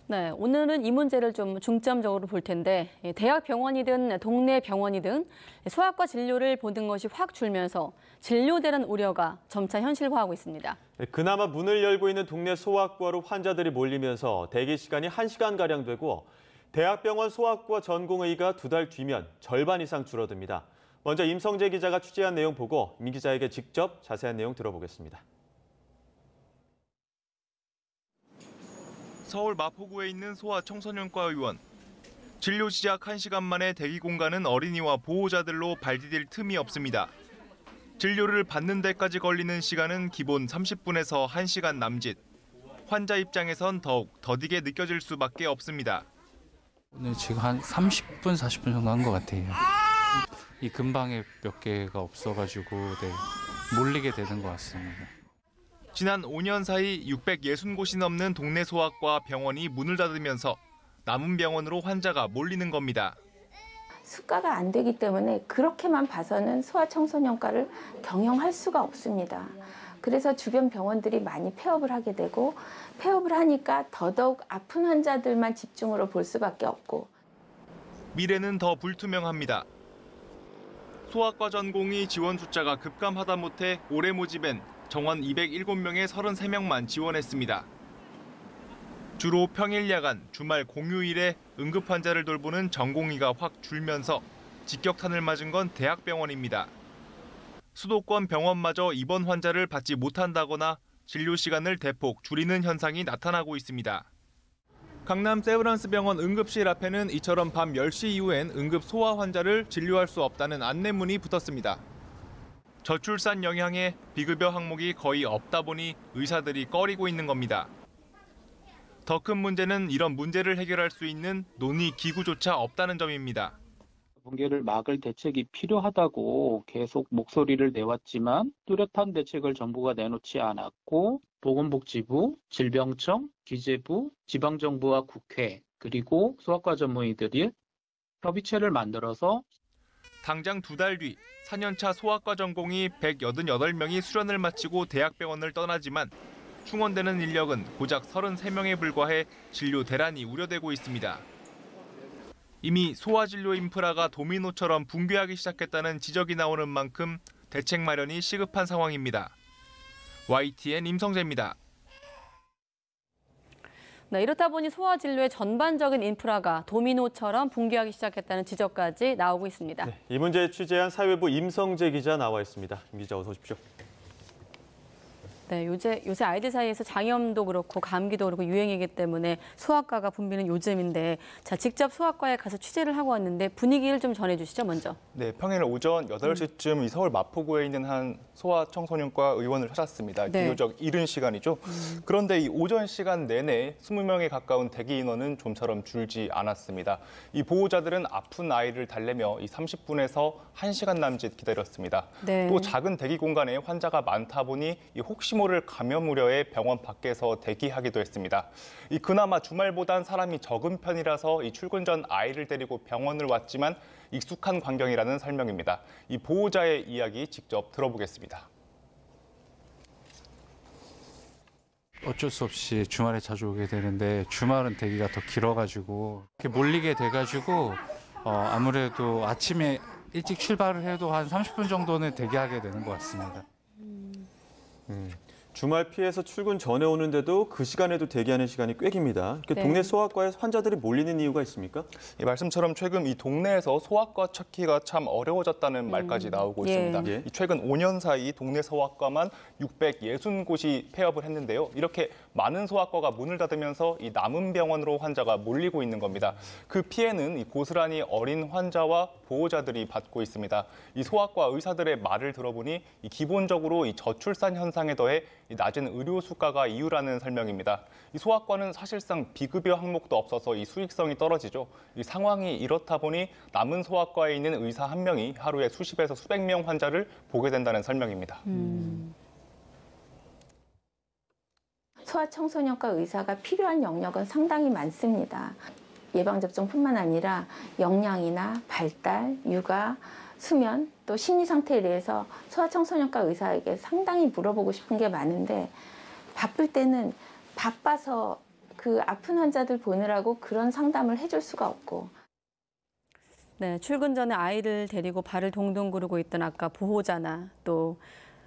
네, 오늘은 이 문제를 좀 중점적으로 볼 텐데 대학 병원이든 동네 병원이든 소아과 진료를 보는 것이 확 줄면서 진료되는 우려가 점차 현실화하고 있습니다. 그나마 문을 열고 있는 동네 소아과로 환자들이 몰리면서 대기 시간이 1시간가량 되고 대학병원 소아과 전공의가 2달 뒤면 절반 이상 줄어듭니다. 먼저 임성재 기자가 취재한 내용 보고 임 기자에게 직접 자세한 내용 들어보겠습니다. 서울 마포구에 있는 소아청소년과 의원. 진료 시작 1시간 만에 대기 공간은 어린이와 보호자들로 발디딜 틈이 없습니다. 진료를 받는 데까지 걸리는 시간은 기본 30분에서 1시간 남짓. 환자 입장에선 더욱 더디게 느껴질 수밖에 없습니다. 오늘 지금 한 30분, 40분 정도 한 것 같아요. 이 근방에 몇 개가 없어가지고 몰리게 되는 것 같습니다. 지난 5년 사이 660곳이 넘는 동네 소아과 병원이 문을 닫으면서 남은 병원으로 환자가 몰리는 겁니다. 수가가 안 되기 때문에 그렇게만 봐서는 소아청소년과를 경영할 수가 없습니다. 그래서 주변 병원들이 많이 폐업을 하게 되고 폐업을 하니까 더더욱 아픈 환자들만 집중으로 볼 수밖에 없고. 미래는 더 불투명합니다. 소아과 전공의 지원 숫자가 급감하다 못해 올해 모집엔 정원 207명에 33명만 지원했습니다. 주로 평일 야간, 주말 공휴일에 응급 환자를 돌보는 전공의가 확 줄면서 직격탄을 맞은 건 대학병원입니다. 수도권 병원마저 입원 환자를 받지 못한다거나 진료 시간을 대폭 줄이는 현상이 나타나고 있습니다. 강남 세브란스 병원 응급실 앞에는 이처럼 밤 10시 이후엔 응급 소아 환자를 진료할 수 없다는 안내문이 붙었습니다. 저출산 영향에 비급여 항목이 거의 없다 보니 의사들이 꺼리고 있는 겁니다. 더 큰 문제는 이런 문제를 해결할 수 있는 논의 기구조차 없다는 점입니다. 붕괴를 막을 대책이 필요하다고 계속 목소리를 내왔지만 뚜렷한 대책을 정부가 내놓지 않았고 보건복지부, 질병청, 기재부, 지방정부와 국회 그리고 소아과 전문의들이 협의체를 만들어서 당장 2달 뒤 4년차 소아과 전공이 188명이 수련을 마치고 대학병원을 떠나지만 충원되는 인력은 고작 33명에 불과해 진료 대란이 우려되고 있습니다. 이미 소아진료 인프라가 도미노처럼 붕괴하기 시작했다는 지적이 나오는 만큼 대책 마련이 시급한 상황입니다. YTN 임성재입니다. 네, 이렇다 보니 소아진료의 전반적인 인프라가 도미노처럼 붕괴하기 시작했다는 지적까지 나오고 있습니다. 네, 이 문제 취재한 사회부 임성재 기자 나와 있습니다. 임 기자 어서 오십시오. 네, 요새 아이들 사이에서 장염도 그렇고 감기도 그렇고 유행이기 때문에 소아과가 붐비는 요즘인데 자 직접 소아과에 가서 취재를 하고 왔는데 분위기를 좀 전해주시죠 먼저. 네, 평일 오전 8시쯤 이 서울 마포구에 있는 한 소아청소년과 의원을 찾았습니다. 네. 비교적 이른 시간이죠. 그런데 이 오전 시간 내내 20명에 가까운 대기 인원은 좀처럼 줄지 않았습니다. 이 보호자들은 아픈 아이를 달래며 이 30분에서 1시간 남짓 기다렸습니다. 네. 또 작은 대기 공간에 환자가 많다 보니 이 혹시 모를 감염 우려에 병원 밖에서 대기하기도 했습니다. 이 그나마 주말보단 사람이 적은 편이라서 이 출근 전 아이를 데리고 병원을 왔지만 익숙한 광경이라는 설명입니다. 이 보호자의 이야기 직접 들어보겠습니다. 어쩔 수 없이 주말에 자주 오게 되는데 주말은 대기가 더 길어가지고 이렇게 몰리게 돼가지고 아무래도 아침에 일찍 출발을 해도 한 30분 정도는 대기하게 되는 것 같습니다. 주말 피해서 출근 전에 오는데도 그 시간에도 대기하는 시간이 꽤 깁니다. 네. 동네 소아과에 환자들이 몰리는 이유가 있습니까? 이 말씀처럼 최근 이 동네에서 소아과 찾기가 참 어려워졌다는 말까지 나오고 예. 있습니다. 이 최근 5년 사이 동네 소아과만 660곳이 폐업을 했는데요. 이렇게 많은 소아과가 문을 닫으면서 이 남은 병원으로 환자가 몰리고 있는 겁니다. 그 피해는 이 고스란히 어린 환자와 보호자들이 받고 있습니다. 이 소아과 의사들의 말을 들어보니 이 기본적으로 이 저출산 현상에 더해 이 낮은 의료 수가가 이유라는 설명입니다. 이 소아과는 사실상 비급여 항목도 없어서 이 수익성이 떨어지죠. 이 상황이 이렇다 보니 남은 소아과에 있는 의사 한 명이 하루에 수십에서 수백 명 환자를 보게 된다는 설명입니다. 소아청소년과 의사가 필요한 영역은 상당히 많습니다. 예방접종뿐만 아니라 영양이나 발달, 육아, 수면, 또 심리 상태에 대해서 소아청소년과 의사에게 상당히 물어보고 싶은 게 많은데 바쁠 때는 바빠서 그 아픈 환자들 보느라고 그런 상담을 해줄 수가 없고. 네, 출근 전에 아이를 데리고 발을 동동 구르고 있던 아까 보호자나 또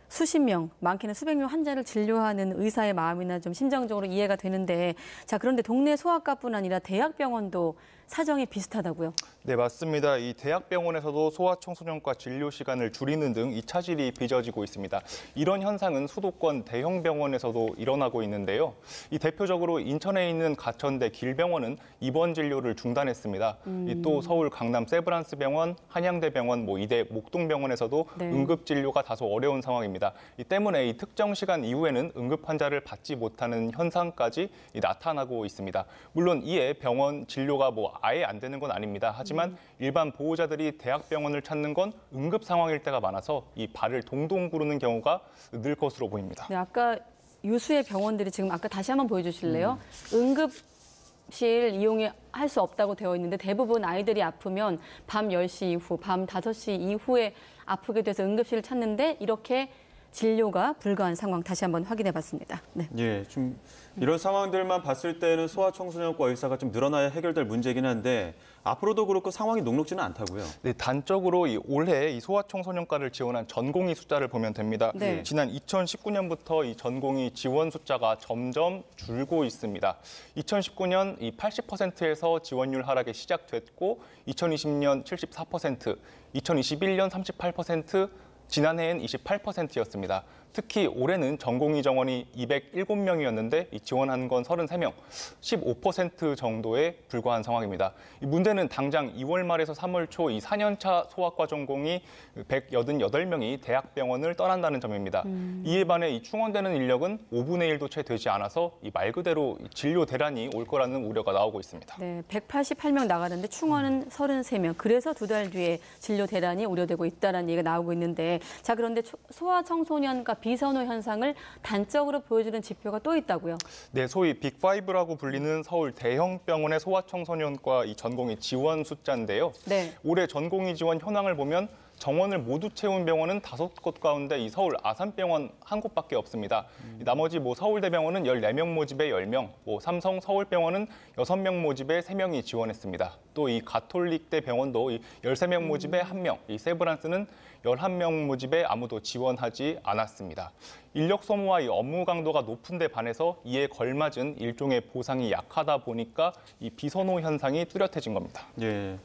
수십 명, 많게는 수백 명 환자를 진료하는 의사의 마음이나 좀 심정적으로 이해가 되는데, 자, 그런데 동네 소아과뿐 아니라 대학병원도 사정이 비슷하다고요? 네, 맞습니다. 이 대학병원에서도 소아청소년과 진료 시간을 줄이는 등 이 차질이 빚어지고 있습니다. 이런 현상은 수도권 대형 병원에서도 일어나고 있는데요. 이 대표적으로 인천에 있는 가천대 길병원은 입원 진료를 중단했습니다. 또 서울 강남 세브란스병원, 한양대병원, 이대 목동병원에서도 네. 응급 진료가 다소 어려운 상황입니다. 이 때문에 이 특정 시간 이후에는 응급 환자를 받지 못하는 현상까지 나타나고 있습니다. 물론 이에 병원 진료가 아예 안 되는 건 아닙니다. 하지만 일반 보호자들이 대학병원을 찾는 건 응급 상황일 때가 많아서 이 발을 동동 구르는 경우가 늘 것으로 보입니다. 네, 아까 유수의 병원들이 지금 아까 다시 한번 보여주실래요? 응급실 이용이 할 수 없다고 되어 있는데 대부분 아이들이 아프면 밤 10시 이후, 밤 5시 이후에 아프게 돼서 응급실을 찾는데 이렇게 진료가 불가한 상황 다시 한번 확인해 봤습니다. 네. 예, 좀 이런 상황들만 봤을 때는 소아청소년과 의사가 좀 늘어나야 해결될 문제긴 한데 앞으로도 그렇고 상황이 녹록지는 않다고요. 네, 단적으로 올해 이 소아청소년과를 지원한 전공의 숫자를 보면 됩니다. 네. 지난 2019년부터 이 전공의 지원 숫자가 점점 줄고 있습니다. 2019년 이 80%에서 지원율 하락이 시작됐고 2020년 74%, 2021년 38%, 지난해엔 28%였습니다. 특히 올해는 전공의 정원이 207명이었는데 지원한 건 33명, 15% 정도에 불과한 상황입니다. 이 문제는 당장 2월 말에서 3월 초 이 4년차 소아과 전공이 188명이 대학병원을 떠난다는 점입니다. 이에 반해 이 충원되는 인력은 5분의 1도 채 되지 않아서 말 그대로 진료 대란이 올 거라는 우려가 나오고 있습니다. 네, 188명 나가는데 충원은 33명. 그래서 2달 뒤에 진료 대란이 우려되고 있다는 얘기가 나오고 있는데, 자, 그런데 소아청소년과 비선호 현상을 단적으로 보여주는 지표가 또 있다고요? 네, 소위 빅5라고 불리는 서울 대형 병원의 소아청소년과 이 전공의 지원 숫자인데요. 네. 올해 전공의 지원 현황을 보면 정원을 모두 채운 병원은 5곳 가운데 이 서울 아산병원 한 곳밖에 없습니다. 나머지 서울대병원은 14명 모집에 10명, 삼성 서울병원은 6명 모집에 3명이 지원했습니다. 또 이 가톨릭대 병원도 13명 모집에 1명, 이 세브란스는 11명 모집에 아무도 지원하지 않았습니다. 인력 소모와 이 업무 강도가 높은 데 반해서 이에 걸맞은 일종의 보상이 약하다 보니까 이 비선호 현상이 뚜렷해진 겁니다. 예.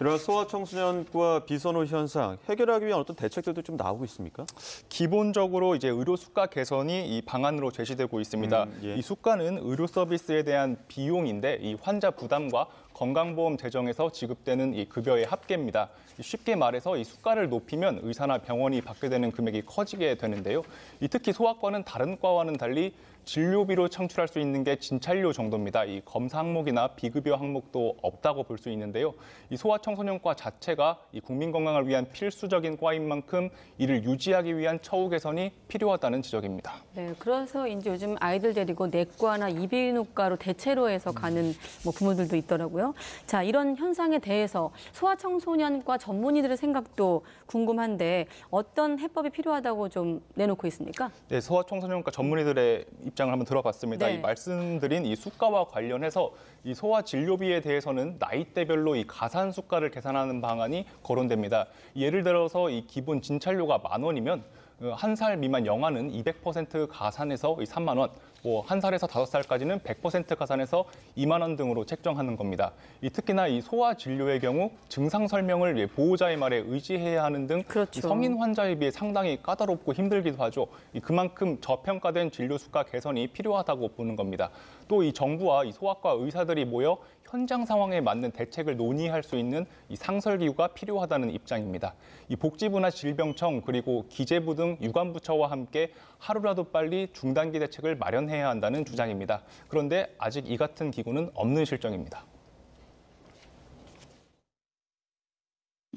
이런 소아청소년과 비선호 현상 해결하기 위한 어떤 대책들도 좀 나오고 있습니까? 기본적으로 의료 수가 개선이 이 방안으로 제시되고 있습니다. 예. 이 수가는 의료 서비스에 대한 비용인데 이 환자 부담과 건강보험 재정에서 지급되는 이 급여의 합계입니다. 쉽게 말해서 이 수가를 높이면 의사나 병원이 받게 되는 금액이 커지게 되는데요. 특히 소아과는 다른 과와는 달리 진료비로 창출할 수 있는 게 진찰료 정도입니다. 이 검사 항목이나 비급여 항목도 없다고 볼 수 있는데요. 이 소아청소년과 자체가 이 국민 건강을 위한 필수적인 과인 만큼 이를 유지하기 위한 처우 개선이 필요하다는 지적입니다. 네, 그래서 이제 요즘 아이들 데리고 내과나 이비인후과로 대체로 해서 가는 부모들도 있더라고요. 자, 이런 현상에 대해서 소아청소년과 전문의들의 생각도 궁금한데 어떤 해법이 필요하다고 좀 내놓고 있습니까? 네, 소아청소년과 전문의들의 입장을 한번 들어봤습니다. 네. 이 말씀드린 이 수가와 관련해서 이 소아 진료비에 대해서는 나이대별로 이 가산 수가를 계산하는 방안이 거론됩니다. 예를 들어서 이 기본 진찰료가 10,000원이면 1살 미만 영아는 200% 가산해서 3만 원, 1살에서 5살까지는 100% 가산해서 2만 원 등으로 책정하는 겁니다. 특히나 이 소아 진료의 경우 증상 설명을 보호자의 말에 의지해야 하는 등 그렇죠. 성인 환자에 비해 상당히 까다롭고 힘들기도 하죠. 그만큼 저평가된 진료 수가 개선이 필요하다고 보는 겁니다. 또 이 정부와 이 소아과 의사들이 모여 현장 상황에 맞는 대책을 논의할 수 있는 이 상설기구가 필요하다는 입장입니다. 이 복지부나 질병청 그리고 기재부 등 유관부처와 함께 하루라도 빨리 중단기 대책을 마련해야 한다는 주장입니다. 그런데 아직 이 같은 기구는 없는 실정입니다.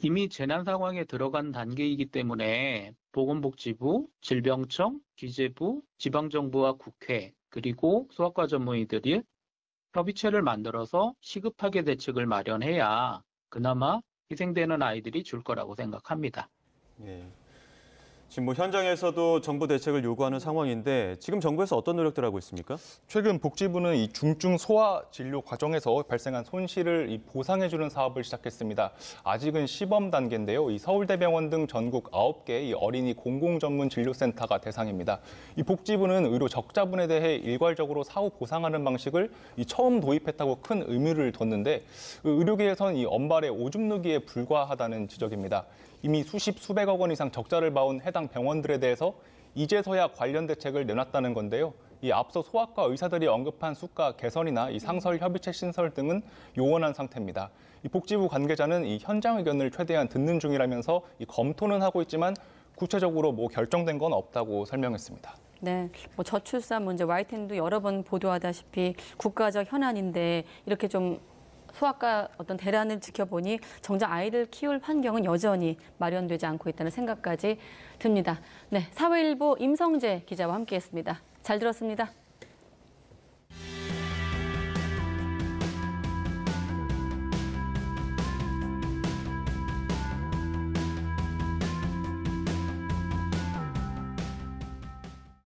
이미 재난 상황에 들어간 단계이기 때문에 보건복지부, 질병청, 기재부, 지방정부와 국회, 그리고 소아과 전문의들이 협의체를 만들어서 시급하게 대책을 마련해야 그나마 희생되는 아이들이 줄 거라고 생각합니다. 예. 지금 뭐 현장에서도 정부 대책을 요구하는 상황인데 지금 정부에서 어떤 노력들 하고 있습니까? 최근 복지부는 이 중증 소아 진료 과정에서 발생한 손실을 보상해주는 사업을 시작했습니다. 아직은 시범 단계인데요. 이 서울대병원 등 전국 9개 이 어린이 공공전문 진료센터가 대상입니다. 이 복지부는 의료 적자분에 대해 일괄적으로 사후 보상하는 방식을 처음 도입했다고 큰 의미를 뒀는데 의료계에선 이 엄발의 오줌 누기에 불과하다는 지적입니다. 이미 수십억 원 이상 적자를 봐온 해당 병원들에 대해서 이제서야 관련 대책을 내놨다는 건데요. 이 앞서 소아과 의사들이 언급한 수가 개선이나 이 상설 협의체 신설 등은 요원한 상태입니다. 이 복지부 관계자는 이 현장 의견을 최대한 듣는 중이라면서 검토는 하고 있지만 구체적으로 뭐 결정된 건 없다고 설명했습니다. 네, 뭐 저출산 문제 YTN도 여러 번 보도하다시피 국가적 현안인데 이렇게 좀 소아과 어떤 대란을 지켜보니 정작 아이들 키울 환경은 여전히 마련되지 않고 있다는 생각까지 듭니다. 네, 사회일보 임성재 기자와 함께했습니다. 잘 들었습니다.